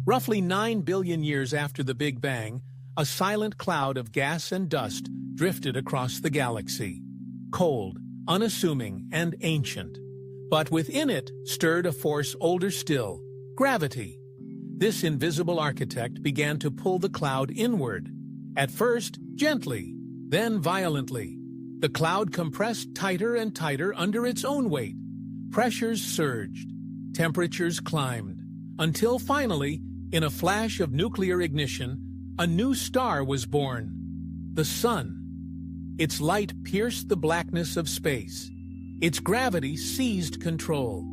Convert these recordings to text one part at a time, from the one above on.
Roughly 9 billion years after the Big Bang, a silent cloud of gas and dust drifted across the galaxy. Cold, unassuming, and ancient. But within it stirred a force older still, gravity. This invisible architect began to pull the cloud inward. At first, gently, then violently. The cloud compressed tighter and tighter under its own weight. Pressures surged. Temperatures climbed. Until finally, in a flash of nuclear ignition, a new star was born. The Sun. Its light pierced the blackness of space. Its gravity seized control.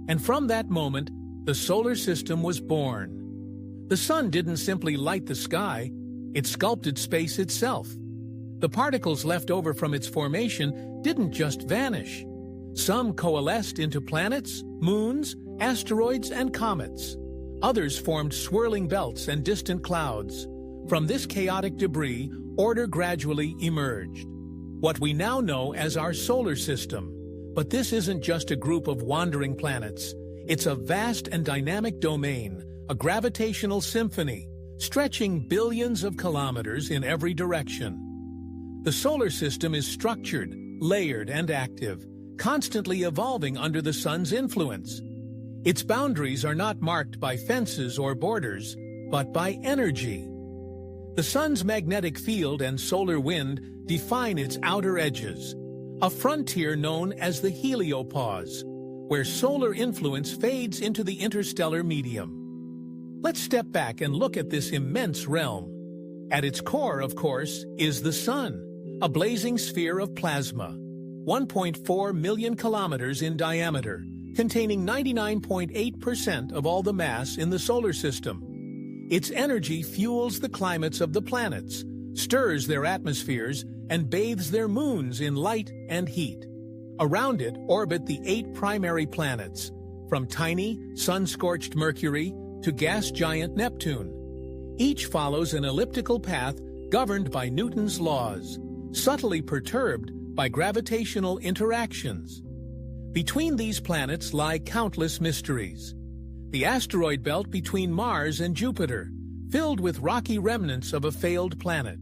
And from that moment, the solar system was born. The Sun didn't simply light the sky, it sculpted space itself. The particles left over from its formation didn't just vanish. Some coalesced into planets, moons, asteroids, and comets. Others formed swirling belts and distant clouds. From this chaotic debris, order gradually emerged. What we now know as our solar system. But this isn't just a group of wandering planets. It's a vast and dynamic domain, a gravitational symphony, stretching billions of kilometers in every direction. The solar system is structured, layered, and active, constantly evolving under the Sun's influence. Its boundaries are not marked by fences or borders, but by energy. The Sun's magnetic field and solar wind define its outer edges, a frontier known as the heliopause, where solar influence fades into the interstellar medium. Let's step back and look at this immense realm. At its core, of course, is the Sun, a blazing sphere of plasma, 1.4 million kilometers in diameter, containing 99.8% of all the mass in the solar system. Its energy fuels the climates of the planets, stirs their atmospheres, and bathes their moons in light and heat. Around it orbit the 8 primary planets, from tiny, sun-scorched Mercury to gas giant Neptune. Each follows an elliptical path governed by Newton's laws, subtly perturbed by gravitational interactions. Between these planets lie countless mysteries. The asteroid belt between Mars and Jupiter, filled with rocky remnants of a failed planet.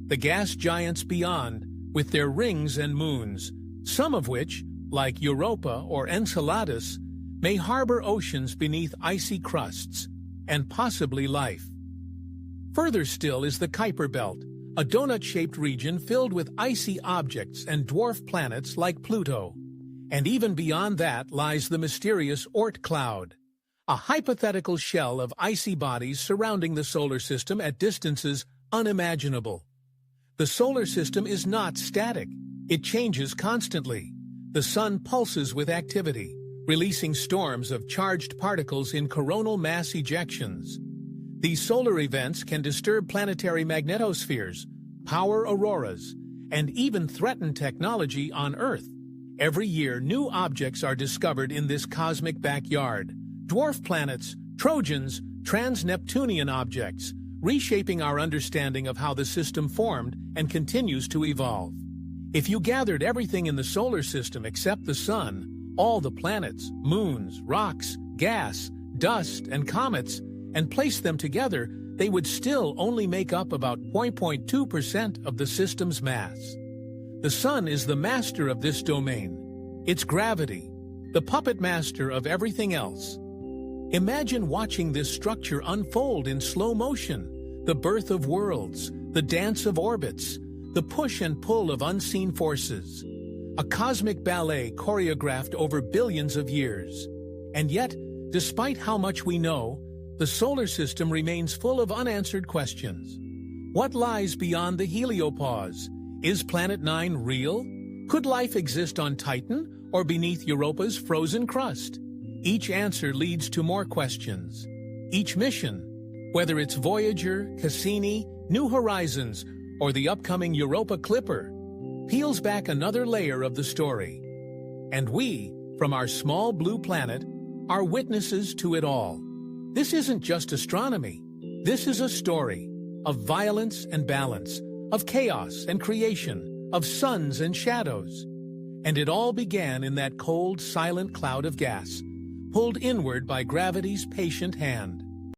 The gas giants beyond, with their rings and moons, some of which, like Europa or Enceladus, may harbor oceans beneath icy crusts, and possibly life. Further still is the Kuiper Belt, a donut-shaped region filled with icy objects and dwarf planets like Pluto. And even beyond that lies the mysterious Oort cloud, a hypothetical shell of icy bodies surrounding the solar system at distances unimaginable. The solar system is not static. It changes constantly. The Sun pulses with activity, releasing storms of charged particles in coronal mass ejections. These solar events can disturb planetary magnetospheres, power auroras, and even threaten technology on Earth. Every year, new objects are discovered in this cosmic backyard. Dwarf planets, Trojans, trans-Neptunian objects, reshaping our understanding of how the system formed and continues to evolve. If you gathered everything in the solar system except the Sun, all the planets, moons, rocks, gas, dust, and comets, and placed them together, they would still only make up about 0.2% of the system's mass. The Sun is the master of this domain. Its gravity, the puppet master of everything else. Imagine watching this structure unfold in slow motion, the birth of worlds, the dance of orbits, the push and pull of unseen forces. A cosmic ballet choreographed over billions of years. And yet, despite how much we know, the solar system remains full of unanswered questions. What lies beyond the heliopause? Is Planet 9 real? Could life exist on Titan or beneath Europa's frozen crust? Each answer leads to more questions. Each mission, whether it's Voyager, Cassini, New Horizons, or the upcoming Europa Clipper, peels back another layer of the story. And we, from our small blue planet, are witnesses to it all. This isn't just astronomy. This is a story of violence and balance, of chaos and creation, of suns and shadows. And it all began in that cold, silent cloud of gas, pulled inward by gravity's patient hand.